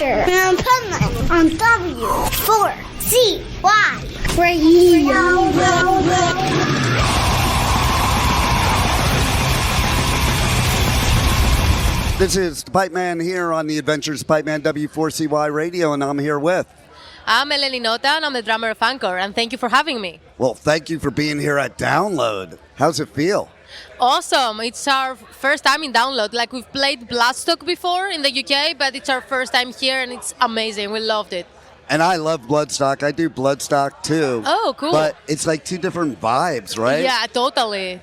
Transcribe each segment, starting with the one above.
Adventure in Pipeman on W4CY Radio. This is Pipeman here on the Adventures of Pipeman W4CY Radio, and I'm here with... I'm Eleni Nota, and I'm the drummer of Ankor, and thank you for having me. Well, thank you for being here at Download. How's it feel? Awesome. It's our first time in Download. Like, we've played Bloodstock before in the UK, but it's our first time here, and it's amazing. We loved it. And I love Bloodstock. I do Bloodstock, too. Oh, cool. But it's like two different vibes, right? Yeah, totally.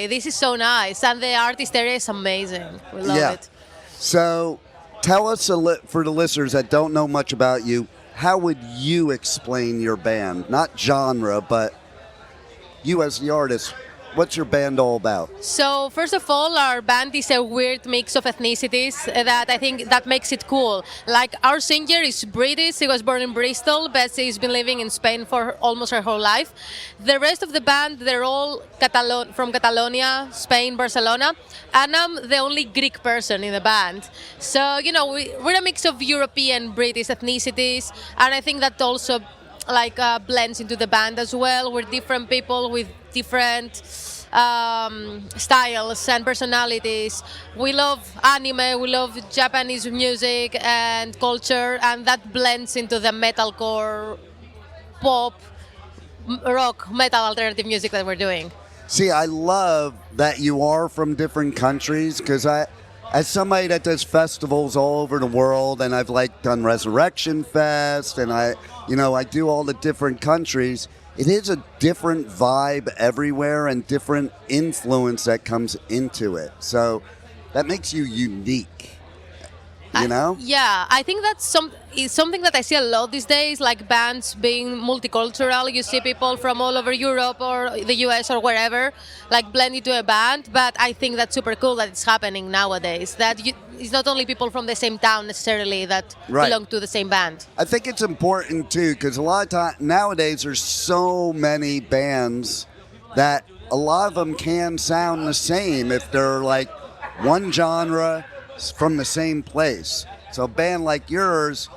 This is so nice. And the artist area is amazing. We love it. So, tell us, for the listeners that don't know much about you, how would you explain your band? Not genre, but you as the artist. What's your band all about? So, first of all, our band is a weird mix of ethnicities that I think that makes it cool. Like, our singer is British. He was born in Bristol, but he's been living in Spain for almost her whole life. The rest of the band, they're all from Catalonia, Spain, Barcelona, and I'm the only Greek person in the band. So, you know, we're a mix of European, British ethnicities, and I think that also blends into the band as well. We're different people with different styles and personalities. We love anime, we love Japanese music and culture, and that blends into the metalcore, pop, rock, metal, alternative music that we're doing. See, I love that you are from different countries, because as somebody that does festivals all over the world, and I've done Resurrection Fest, and I do all the different countries, it is a different vibe everywhere and different influence that comes into it. So that makes you unique, you know? Yeah, I think that's something that I see a lot these days, like bands being multicultural. You see people from all over Europe or the US or wherever, blend into a band. But I think that's super cool that it's happening nowadays. That it's not only people from the same town necessarily that belong to the same band. I think it's important too, because a lot of time nowadays there's so many bands that a lot of them can sound the same if they're one genre from the same place. So a band like yours,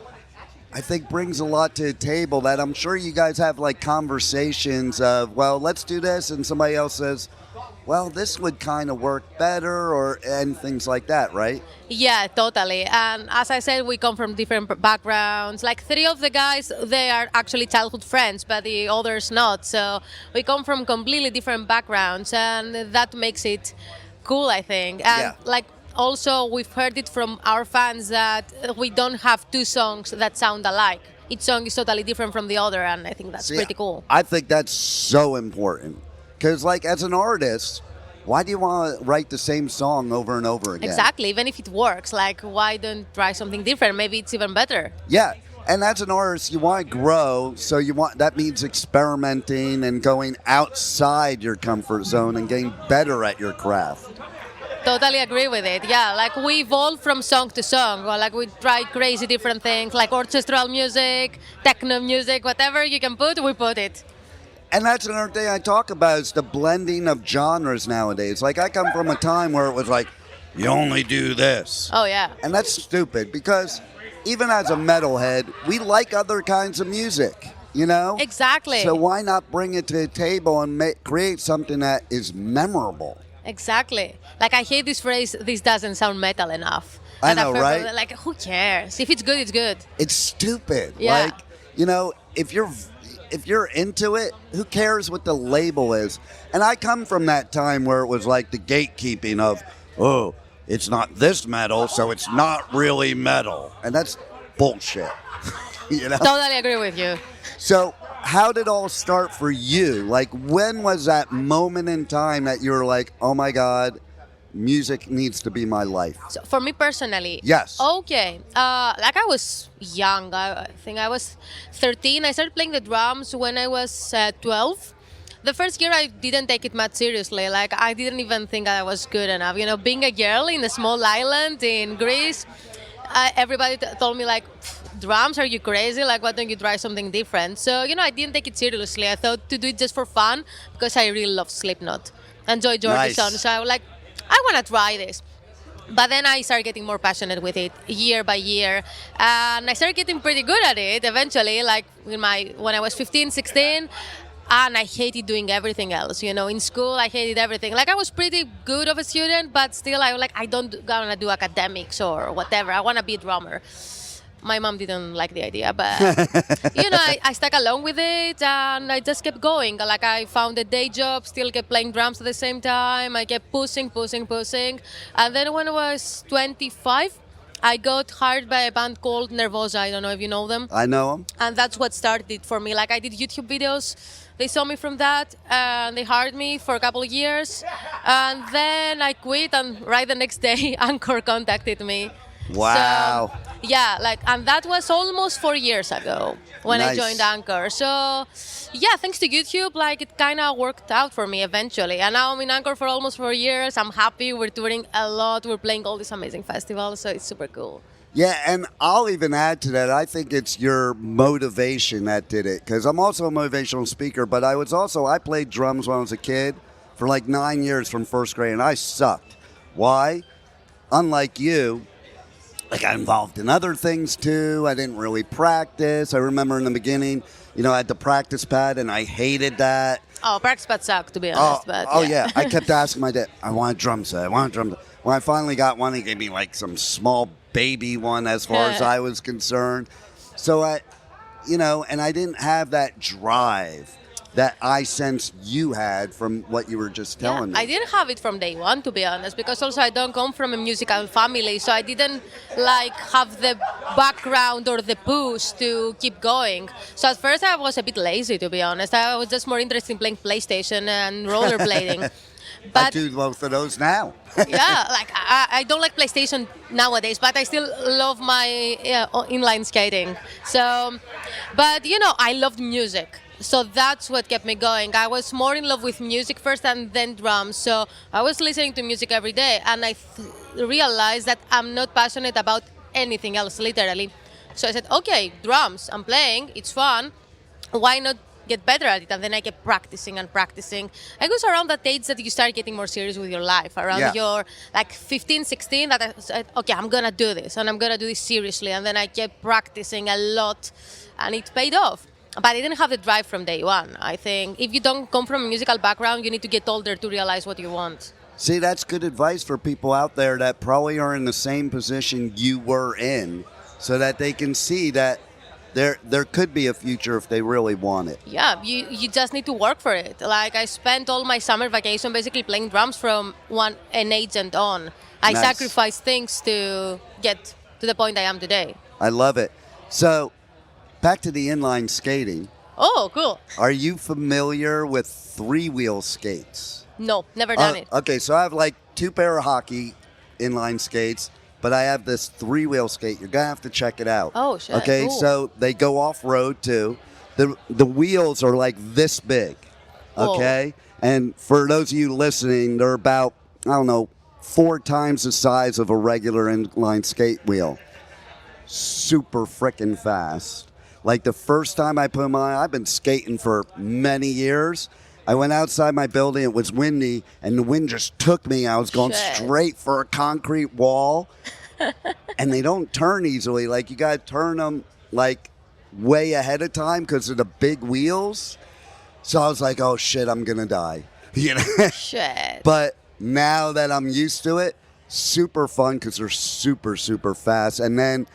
I think, brings a lot to the table that I'm sure you guys have conversations of, well, let's do this, and somebody else says, well, this would kind of work better, and things like that, right? Yeah, totally. And as I said, we come from different backgrounds. Three of the guys, they are actually childhood friends, but the others not. So we come from completely different backgrounds, and that makes it cool, I think. And also, we've heard it from our fans that we don't have two songs that sound alike. Each song is totally different from the other, and I think that's pretty cool. I think that's so important. Because, as an artist, why do you want to write the same song over and over again? Exactly. Even if it works, why don't try something different? Maybe it's even better. Yeah. And as an artist, you want to grow, so that means experimenting and going outside your comfort zone and getting better at your craft. Totally agree with it. Yeah, we evolve from song to song. We try crazy different things, orchestral music, techno music, whatever you can put, we put it. And that's another thing I talk about is the blending of genres nowadays. I come from a time where it was you only do this. Oh, yeah. And that's stupid, because even as a metalhead, we like other kinds of music, you know? Exactly. So why not bring it to the table and create something that is memorable? Exactly. I hate this phrase, this doesn't sound metal enough. I know, right? Who cares? If it's good, it's good. It's stupid. Yeah. If you're into it, who cares what the label is? And I come from that time where it was the gatekeeping of, oh, it's not this metal, so it's not really metal. And that's bullshit. Totally agree with you. So how did it all start for you? When was that moment in time that you were oh my God, music needs to be my life? So for me personally? Yes. Okay. I was young. I think I was 13. I started playing the drums when I was 12. The first year I didn't take it much seriously. I didn't even think I was good enough. Being a girl in a small island in Greece, everybody told me drums, are you crazy? Why don't you try something different? So, I didn't take it seriously. I thought to do it just for fun because I really love Slipknot and Joy Jordison. Nice. So I was I want to try this. But then I started getting more passionate with it year by year. And I started getting pretty good at it eventually, like when I was 15, 16. And I hated doing everything else, In school, I hated everything. Like, I was pretty good of a student, but still, I don't gonna do academics or whatever. I want to be a drummer. My mom didn't like the idea, but, I stuck along with it, and I just kept going. Like, I found a day job, still kept playing drums at the same time. I kept pushing. And then when I was 25, I got hired by a band called Nervosa. I don't know if you know them. I know them. And that's what started it for me. Like, I did YouTube videos. They saw me from that, and they hired me for a couple of years. And then I quit, and right the next day, Ankor contacted me. Wow. So, yeah, and that was almost 4 years ago when Nice. I joined Ankor. So, yeah, thanks to YouTube, it kind of worked out for me eventually. And now I'm in Ankor for almost 4 years. I'm happy. We're touring a lot. We're playing all these amazing festivals, so it's super cool. Yeah, and I'll even add to that, I think it's your motivation that did it. Because I'm also a motivational speaker, but I played drums when I was a kid for 9 years from first grade, and I sucked. Why? Unlike you, I got involved in other things too. I didn't really practice. I remember in the beginning, I had the practice pad, and I hated that. Oh, practice pad sucked, to be honest. Yeah. I kept asking my dad, I want a drum set. When I finally got one, he gave me some small baby one as far as I was concerned. So and I didn't have that drive that I sensed you had from what you were just telling me. I didn't have it from day one, to be honest, because also I don't come from a musical family, so I didn't have the background or the push to keep going. So at first I was a bit lazy, to be honest. I was just more interested in playing PlayStation and rollerblading. I do both of those now. Yeah, I don't like PlayStation nowadays, but I still love my inline skating. So, but I loved music. So that's what kept me going. I was more in love with music first and then drums. So I was listening to music every day, and I realized that I'm not passionate about anything else, literally. So I said, okay, drums, I'm playing, it's fun. Why not get better at it? And then I kept practicing. I was around that age that you start getting more serious with your life, around your 15, 16, that I said, okay, I'm gonna do this, and I'm gonna do this seriously. And then I kept practicing a lot, and it paid off. But I didn't have the drive from day one. I think if you don't come from a musical background, you need to get older to realize what you want. See, that's good advice for people out there that probably are in the same position you were in, so that they can see that there could be a future if they really want it. Yeah, you just need to work for it. I spent all my summer vacation basically playing drums from an agent on. I sacrificed things to get to the point I am today. I love it. So, back to the inline skating. Oh, cool. Are you familiar with three-wheel skates? No, never done it. Okay, so I have 2 pair of hockey inline skates, but I have this three-wheel skate. You're going to have to check it out. Oh, shit. Okay, cool. so they go off-road too. The wheels are this big, okay? Whoa. And for those of you listening, they're about, 4 times the size of a regular inline skate wheel. Super freaking fast. The first time I put them on, I've been skating for many years. I went outside my building, it was windy, and the wind just took me. I was going straight for a concrete wall. And they don't turn easily. You got to turn them, way ahead of time because of the big wheels. So I was like, oh, shit, I'm going to die. Shit. But now that I'm used to it, super fun because they're super, super fast. And then,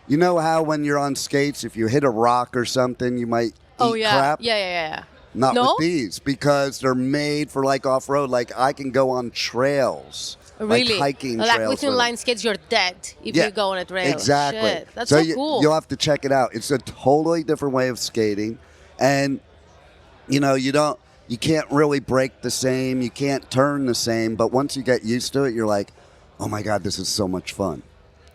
you know how when you're on skates, if you hit a rock or something, you might eat crap? Yeah. Not with these, because they're made for off-road. I can go on trails, really? Hiking trails. With inline skates, you're dead if you go on a trail. Exactly. Shit. That's so cool. You'll have to check it out. It's a totally different way of skating, and you can't really brake the same, you can't turn the same, but once you get used to it, you're like, oh my God, this is so much fun.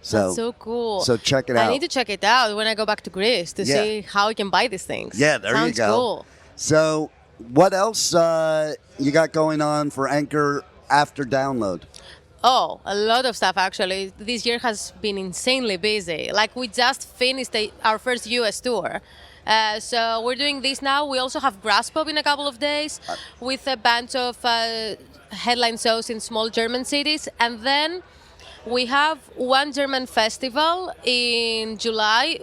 That's so cool. So check it out. I need to check it out when I go back to Greece to see how I can buy these things. Yeah, there you go. Sounds cool. So what else you got going on for Ankor after download? Oh, a lot of stuff, actually. This year has been insanely busy. We just finished our first US tour. So we're doing this now. We also have Grass Pop in a couple of days with a bunch of headline shows in small German cities. And then We have one German festival in July,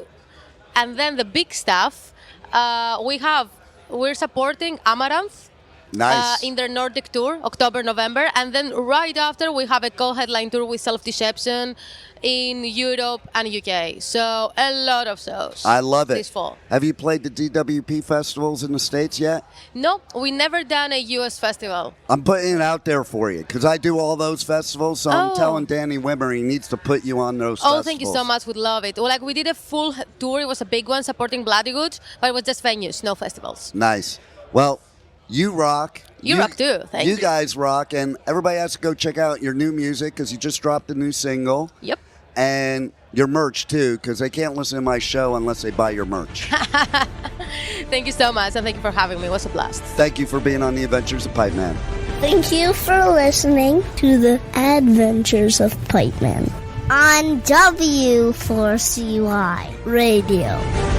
and then the big stuff. We're supporting Amaranth. Nice. In their Nordic tour, October, November. And then right after, we have a co-headline tour with Self-Deception in Europe and UK. So a lot of shows. I love it. This fall. Have you played the DWP festivals in the States yet? No, we never done a US festival. I'm putting it out there for you because I do all those festivals. So I'm telling Danny Wimmer he needs to put you on those festivals. Thank you so much. Would love it. Well, we did a full tour. It was a big one supporting Bloody Good, but it was just venues, no festivals. Nice. Well, you rock. You rock too. Thank you. You guys rock, and everybody has to go check out your new music because you just dropped a new single. Yep. And your merch too, because they can't listen to my show unless they buy your merch. Thank you so much, and thank you for having me. It was a blast. Thank you for being on the Adventures of Pipeman. Thank you for listening to the Adventures of Pipeman on W4CY Radio.